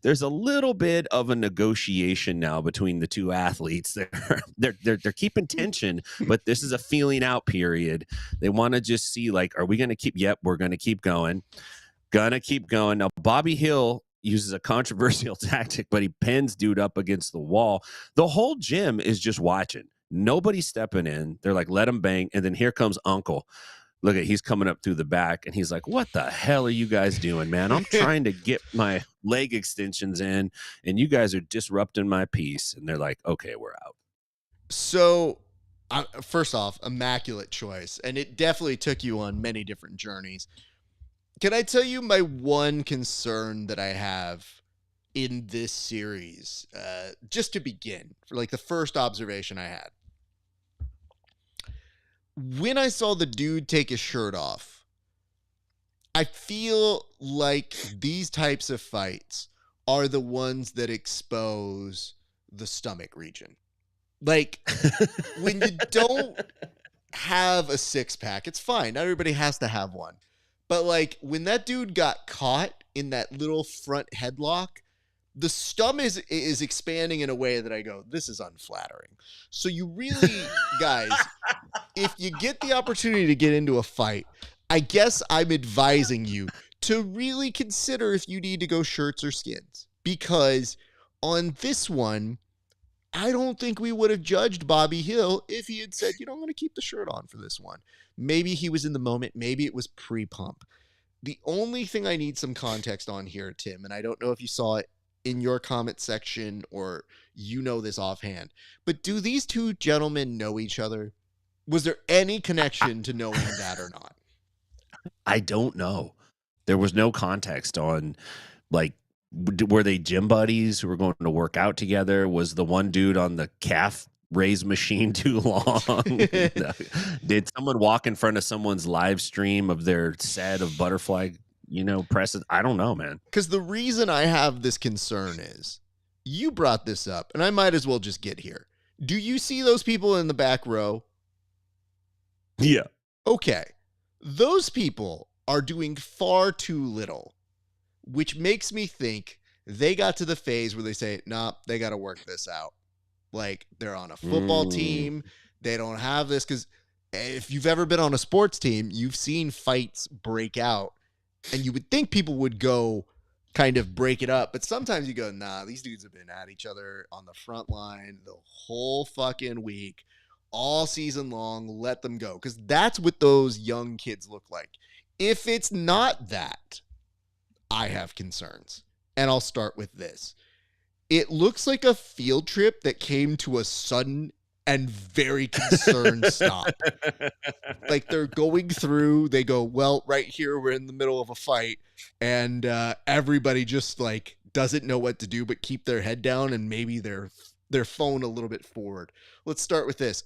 there's a little bit of a negotiation now between the two athletes. They're keeping tension, but this is a feeling out period. They want to just see, like, are we going to keep? Yep, we're going to keep going. Gonna keep going. Now, Bobby Hill uses a controversial tactic, but he pins dude up against the wall. The whole gym is just watching. Nobody's stepping in. They're like, let him bang. And then here comes Uncle. Look he's coming up through the back, and he's like, what the hell are you guys doing, man? I'm trying to get my leg extensions in, and you guys are disrupting my peace. And they're like, okay, we're out. So, first off, immaculate choice. And it definitely took you on many different journeys. Can I tell you my one concern that I have in this series? Just to begin, for like the first observation I had. When I saw the dude take his shirt off, I feel like these types of fights are the ones that expose the stomach region. Like, when you don't have a six-pack, it's fine. Not everybody has to have one. But, like, when that dude got caught in that little front headlock, the stomach is expanding in a way that I go, this is unflattering. So you really, guys, if you get the opportunity to get into a fight, I guess I'm advising you to really consider if you need to go shirts or skins. Because on this one, I don't think we would have judged Bobby Hill if he had said, I'm going to keep the shirt on for this one. Maybe he was in the moment. Maybe it was pre-pump. The only thing I need some context on here, Tim, and I don't know if you saw it in your comment section or this offhand, but do these two gentlemen know each other? Was there any connection to knowing that or not? I don't know. There was no context on, like, were they gym buddies who were going to work out together? Was the one dude on the calf raise machine too long? Did someone walk in front of someone's live stream of their set of butterfly, presses? I don't know, man. Because the reason I have this concern is you brought this up, and I might as well just get here. Do you see those people in the back row? Yeah. Okay. Those people are doing far too little, which makes me think they got to the phase where they say, nah, they got to work this out. Like, they're on a football team. They don't have this. Because if you've ever been on a sports team, you've seen fights break out And you would think people would go kind of break it up, but sometimes you go, nah, these dudes have been at each other on the front line the whole fucking week, all season long. Let them go, because that's what those young kids look like. If it's not that, I have concerns. And I'll start with this. It looks like a field trip that came to a sudden and very concerned stop. Like they're going through, they go, well, right here, we're in the middle of a fight. And everybody just like doesn't know what to do, but keep their head down and maybe their phone a little bit forward. Let's start with this.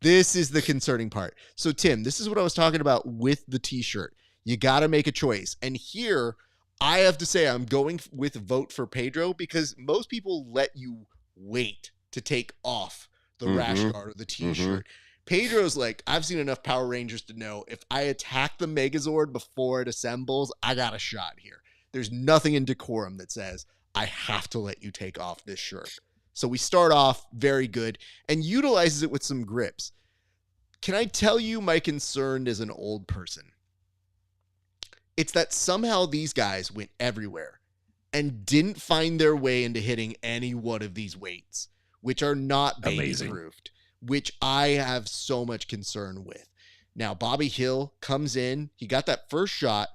This is the concerning part. So Tim, this is what I was talking about with the t-shirt. You got to make a choice. And here I have to say I'm going with vote for Pedro, because most people let you wait to take off the rash guard or the t-shirt. Pedro's like, I've seen enough Power Rangers to know if I attack the Megazord before it assembles, I got a shot here. There's nothing in decorum that says I have to let you take off this shirt. So we start off very good and utilizes it with some grips. Can I tell you my concern as an old person? It's that somehow these guys went everywhere and didn't find their way into hitting any one of these weights, which are not baby-proofed, which I have so much concern with. Now, Bobby Hill comes in. He got that first shot,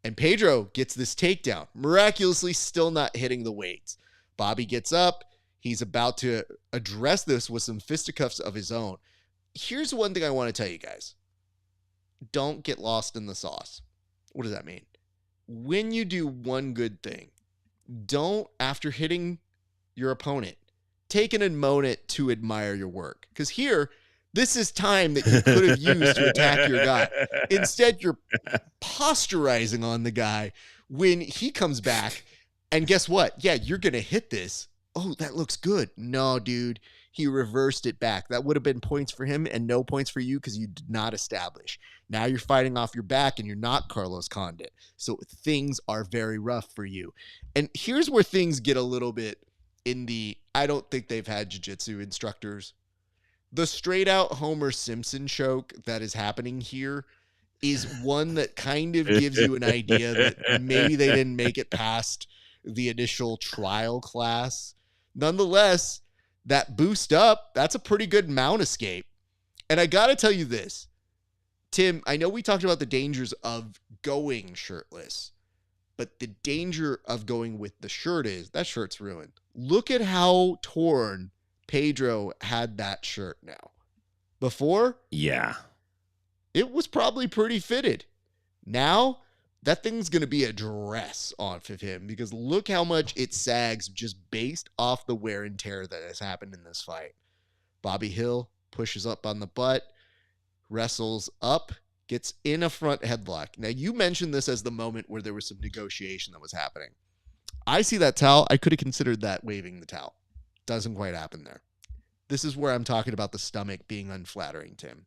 and Pedro gets this takedown. Miraculously still not hitting the weights. Bobby gets up. He's about to address this with some fisticuffs of his own. Here's one thing I want to tell you guys. Don't get lost in the sauce. What does that mean? When you do one good thing, don't, after hitting your opponent, take a moment to admire your work. Because here, this is time that you could have used to attack your guy. Instead, you're posturizing on the guy when he comes back. And guess what? Yeah, you're going to hit this. Oh, that looks good. No, dude. He reversed it back. That would have been points for him and no points for you because you did not establish. Now you're fighting off your back and you're not Carlos Condit. So things are very rough for you. And here's where things get a little bit in the, I don't think they've had jiu-jitsu instructors. The straight out Homer Simpson choke that is happening here is one that kind of gives you an idea that maybe they didn't make it past the initial trial class. Nonetheless, that boost up, that's a pretty good mount escape. And I got to tell you this, Tim, I know we talked about the dangers of going shirtless, but the danger of going with the shirt is that shirt's ruined. Look at how torn Pedro had that shirt now. Before, yeah, it was probably pretty fitted. Now, that thing's going to be a dress off of him because look how much it sags just based off the wear and tear that has happened in this fight. Bobby Hill pushes up on the butt, wrestles up, gets in a front headlock. Now, you mentioned this as the moment where there was some negotiation that was happening. I see that towel. I could have considered that waving the towel. Doesn't quite happen there. This is where I'm talking about the stomach being unflattering, Tim.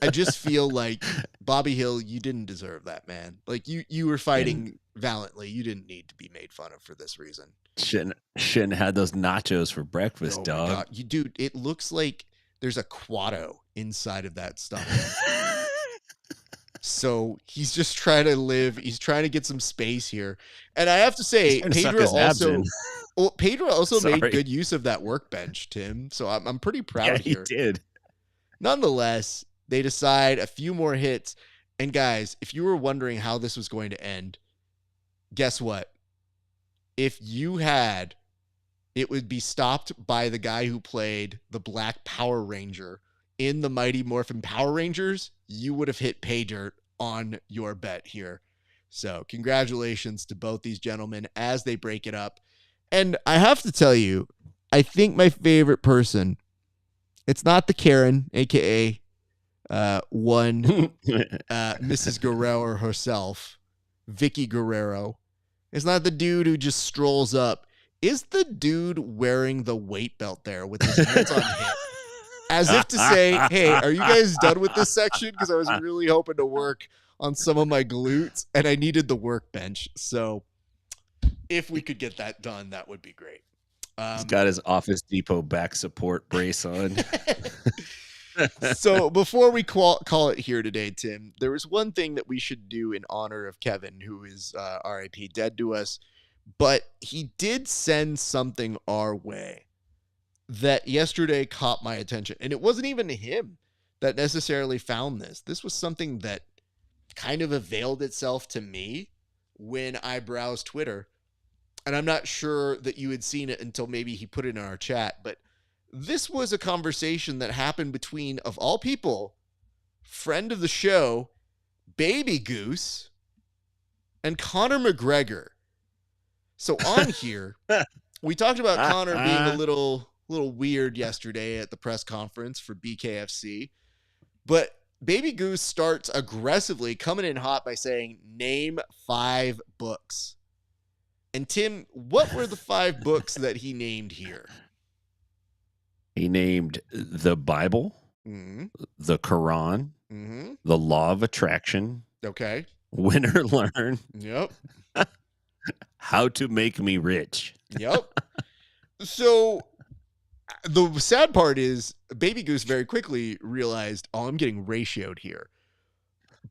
I just feel like Bobby Hill, you didn't deserve that, man. Like you were fighting valiantly. You didn't need to be made fun of for this reason. Shouldn't have had those nachos for breakfast, dog. God. Dude, it looks like there's a Quado inside of that stomach. So he's just trying to live. He's trying to get some space here. And I have to say, Pedro also made good use of that workbench, Tim. So I'm pretty proud here. Yeah, he did. Nonetheless, they decide a few more hits. And guys, if you were wondering how this was going to end, guess what? If you had, it would be stopped by the guy who played the Black Power Ranger in the Mighty Morphin Power Rangers. You would have hit pay dirt on your bet here. So congratulations to both these gentlemen as they break it up. And I have to tell you, I think my favorite person, it's not the Karen, a.k.a. Mrs. Guerrero herself, Vicky Guerrero. It's not the dude who just strolls up. Is the dude wearing the weight belt there with his hands on hip? As if to say, hey, are you guys done with this section? Because I was really hoping to work on some of my glutes, and I needed the workbench. So if we could get that done, that would be great. He's got his Office Depot back support brace on. So before we call it here today, Tim, there was one thing that we should do in honor of Kevin, who is RIP, dead to us. But he did send something our way that yesterday caught my attention. And it wasn't even him that necessarily found this. This was something that kind of availed itself to me when I browsed Twitter. And I'm not sure that you had seen it until maybe he put it in our chat. But this was a conversation that happened between, of all people, friend of the show, Baby Goose, and Conor McGregor. So on here, we talked about Conor being a little weird yesterday at the press conference for BKFC. But Baby Goose starts aggressively coming in hot by saying, name 5 books. And Tim, what were the 5 books that he named here? He named the Bible, the Quran, the Law of Attraction. Okay. Win or Learn. Yep. How to Make Me Rich. Yep. So the sad part is Baby Goose very quickly realized, oh, I'm getting ratioed here.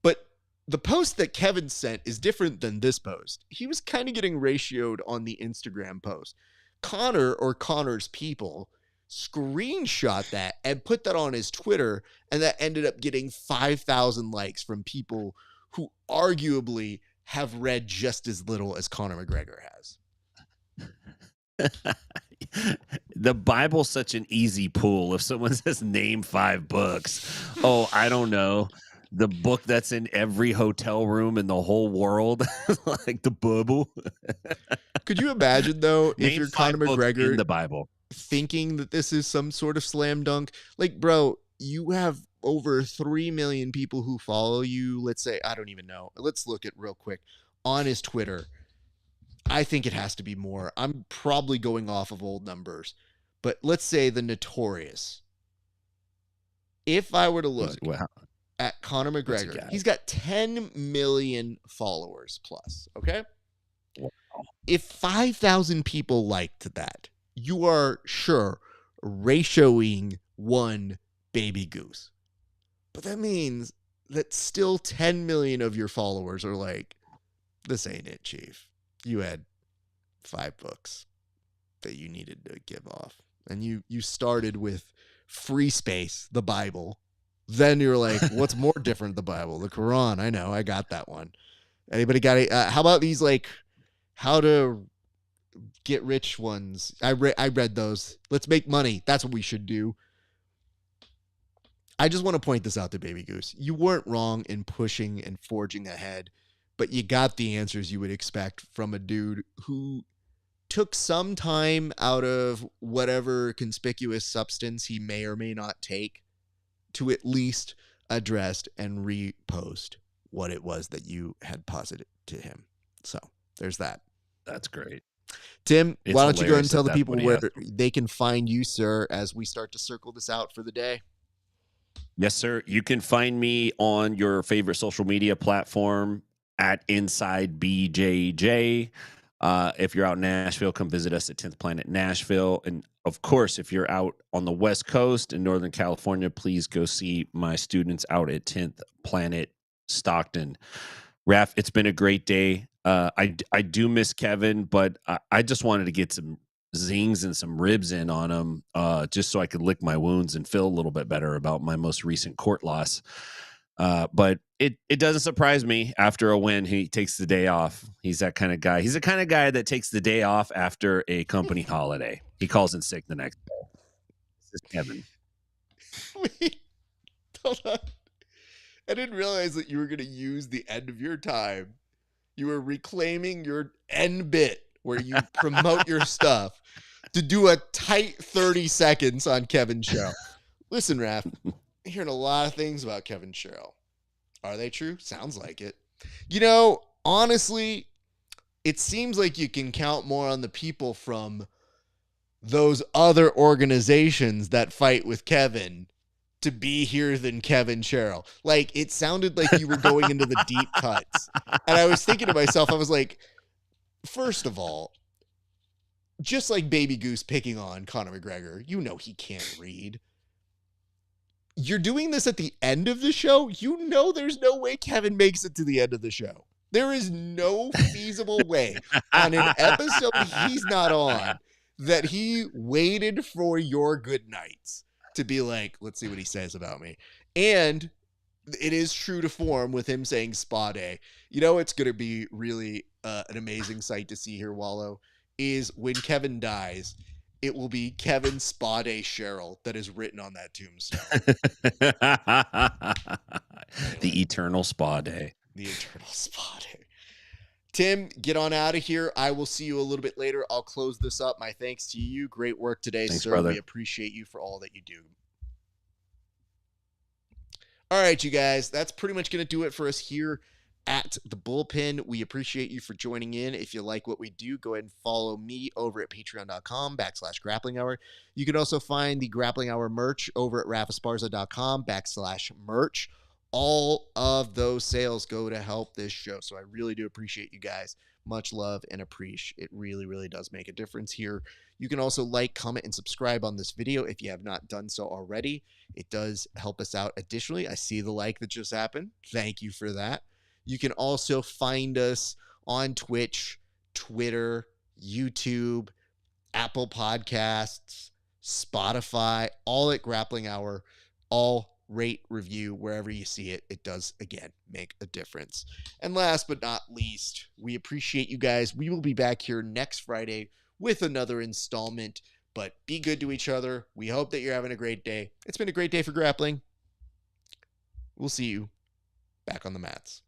But the post that Kevin sent is different than this post. He was kind of getting ratioed on the Instagram post. Conor, or Conor's people, screenshot that and put that on his Twitter, and that ended up getting 5,000 likes from people who arguably have read just as little as Conor McGregor has. The Bible's such an easy pull. If someone says name 5 books, oh, I don't know. The book that's in every hotel room in the whole world, like the Bible. Could you imagine, though, if Name you're 5 Conor books McGregor in the Bible, thinking that this is some sort of slam dunk? Like, bro, you have over 3 million people who follow you. Let's say, I don't even know. Let's look at real quick on his Twitter. I think it has to be more. I'm probably going off of old numbers, but let's say the Notorious. If I were to look at Conor McGregor, he's got 10 million followers plus. Okay. Wow. If 5,000 people liked that, you are sure ratioing one Baby Goose. But that means that still 10 million of your followers are like, this ain't it, Chief. You had 5 books that you needed to give off. And you started with free space, the Bible. Then you're like, what's more different, the Bible? The Quran. I know. I got that one. Anybody got it? How about these, like, how to get rich ones? I read those. Let's make money. That's what we should do. I just want to point this out to Baby Goose. You weren't wrong in pushing and forging ahead, but you got the answers you would expect from a dude who took some time out of whatever conspicuous substance he may or may not take to at least address and repost what it was that you had posited to him. So there's that. That's great. Tim, why don't you go ahead and tell the people where they can find you, sir, as we start to circle this out for the day? Yes, sir. You can find me on your favorite social media platform at Inside BJJ. If you're out in Nashville, come visit us at 10th Planet Nashville. And of course, if you're out on the West Coast in Northern California, please go see my students out at 10th Planet Stockton. Raf, it's been a great day. I do miss Kevin, but I just wanted to get some zings and some ribs in on him, just so I could lick my wounds and feel a little bit better about my most recent court loss. But it doesn't surprise me. After a win, he takes the day off. He's that kind of guy. He's the kind of guy that takes the day off after a company holiday. He calls in sick the next day. This is Kevin. Wait, hold on. I didn't realize that you were going to use the end of your time. You were reclaiming your end bit where you promote your stuff to do a tight 30 seconds on Kevin Sherrill. Listen, Raph, I'm hearing a lot of things about Kevin Sherrill. Are they true? Sounds like it. You know, honestly, it seems like you can count more on the people from those other organizations that fight with Kevin to be here than Kevin Sherrill. Like, it sounded like you were going into the deep cuts. And I was thinking to myself, I was like, first of all, just like Baby Goose picking on Conor McGregor, you know he can't read. you're doing this at the end of the show. You know there's no way Kevin makes it to the end of the show. There is no feasible way on an episode he's not on that he waited for your good nights to be like, let's see what he says about me. And it is true to form with him saying spa day. You know, it's going to be really an amazing sight to see here, Wallow, is when Kevin dies, it will be Kevin Spa Day Sherrill that is written on that tombstone. The eternal spa day. The eternal spa day. Tim, get on out of here. I will see you a little bit later. I'll close this up. My thanks to you. Great work today, Thanks, sir. brother. We appreciate you for all that you do. All right, you guys, that's pretty much going to do it for us here at the Bullpen. We appreciate you for joining in. If you like what we do, go ahead and follow me over at patreon.com/grappling hour. You can also find the Grappling Hour merch over at rafesparza.com/merch. All of those sales go to help this show. So I really do appreciate you guys. Much love and appreciate. It really, really does make a difference here. You can also like, comment, and subscribe on this video if you have not done so already. It does help us out additionally. I see the like that just happened. Thank you for that. You can also find us on Twitch, Twitter, YouTube, Apple Podcasts, Spotify, all at Grappling Hour. All rate, review, wherever you see it. It does, again, make a difference. And last but not least, we appreciate you guys. We will be back here next Friday with another installment, but be good to each other. We hope that you're having a great day. It's been a great day for grappling. We'll see you back on the mats.